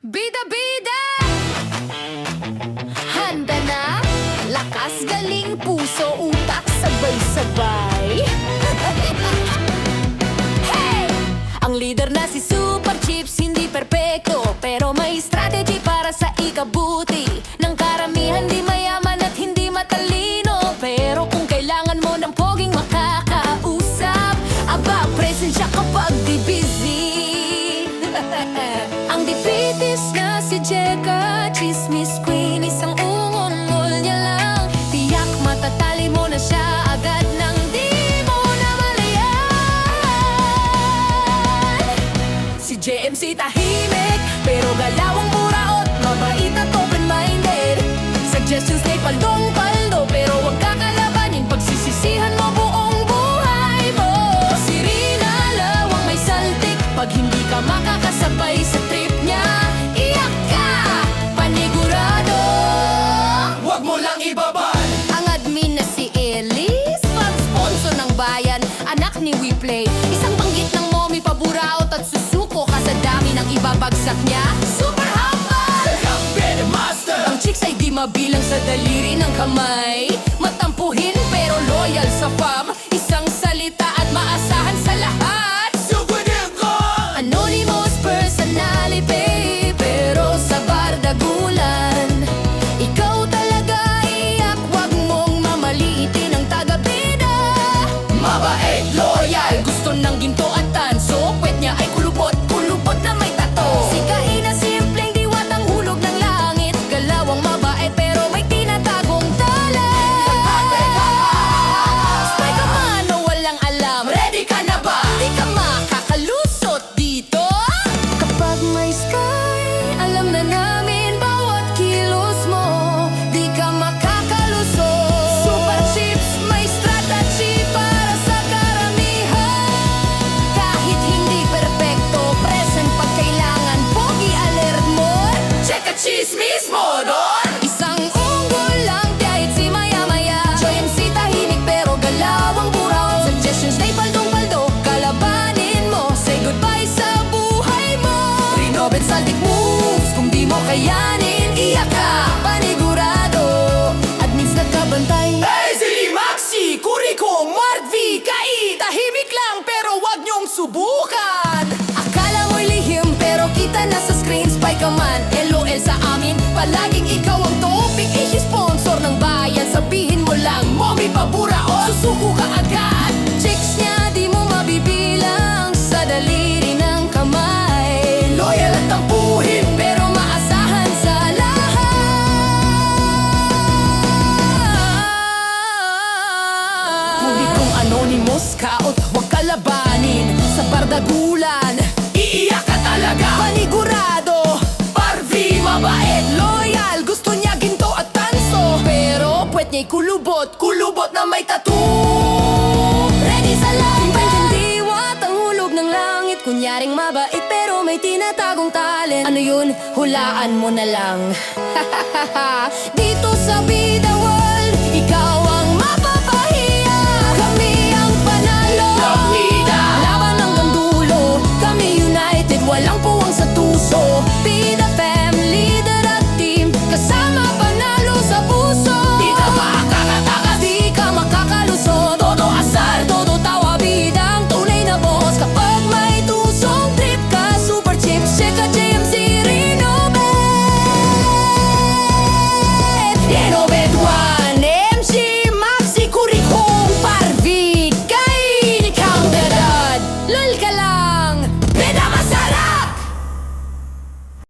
Bida-bida! Handa na? Lakas, galing, puso, utak, sabay-sabay. Hey! Ang leader na si Super Chips, hindi perpekto, pero may strategy para sa ikabuti ng karamihan. Di mayaman at hindi matalino, pero kung kailangan mo ng poging makakausap, aba, present siya kapag di busy. Ang dipitis na si Jeka, chismis queen, isang ungol niya lang. Tiyak matatali mo na siya agad nang di mo namalayan. Si JMC tahimik, pero galawang muraot, mabait at open-minded. Suggestions ay paldong-paldo, pero huwag kakalabanin, pagsisisihan mo buong buhay mo. Si Rina lawang may saltik, pag hindi ka makakasabay sa trip niya, iyak ka, panigurado. Huwag mo lang ibabal. Ang admin na si Elise, pag-sponsor ng bayan, anak ni WePlay. Isang banggit ng mommy, paburaot at susuko ka sa dami ng ibabagsak niya. Super humble! Welcome, Better Master. Ang chicks ay di mabilang sa daliri ng kamay. Matampuhin pero loyal sa fam. Isang salita at maasahan sa lahat. Sugudin ko. Anonymous personality, pero sa bardagulan, ikaw talaga iyak, wag mong mamaliitin ang taga-bida. Mabait, loyal. Gusto ng ginto at tanso, puwet niya ay kulubot, kulubot na may tato. Sikain na simpleng diwatang hulog ng langit, galawang mabait pero may tinatagong talent. Spy ka man o walang alam, Ready ka na ba? di ka makakalusot dito. Kapag may sky, alam na namin bawat kilos mo, di ka makakalusot. Super Chips, may strategy para sa karamihan. Kahit hindi perpekto, present pag kailangan, pogi alert mo. Check a chismis mo doon. Isang unggol lang kahit si maya-maya. JMC tahimik pero galawang buraw. Suggestions na'y paldong-paldo, kalabanin mo. Say goodbye sa buhay mo. Rinoben saltik moves, kung di mo kayanin, iyak ka, panigurado. Admins nagkabantay. Hey, Zili Maxi, Kuriko, Mark V, Kai. Tahimik lang pero wag niyong subukan. Akala mo'y lihim pero kita na sa screen. Spy ka man, LOL sa amin, palaging ikaw ang topic. I-sponsor ng bayan, sabihin mo lang, Mommy paburaot. susuko ka agad. Chicks niya di mo mabibilang sa daliri ng kamay. Loyal at tampuhin. Pero maasahan sa lahat. Publikong anonymous, kaot, huwag kalabanin. Sa bardagulan, Iiyak ka talaga. panigurado, Barbie, mabait. loyal, gusto niya ginto at tanso, pero puwet niya'y kulubot, Kulubot na may tattoo. ready sa laban. Diwat ang hulog ng langit, kunyaring mabait pero may tinatagong talent. Ano yun? Hulaan mo na lang. Dito sa Bida World, ikaw ang mapapahiya. Kami ang panalo. Love Bida. Laban hanggang dulo, kami united, walang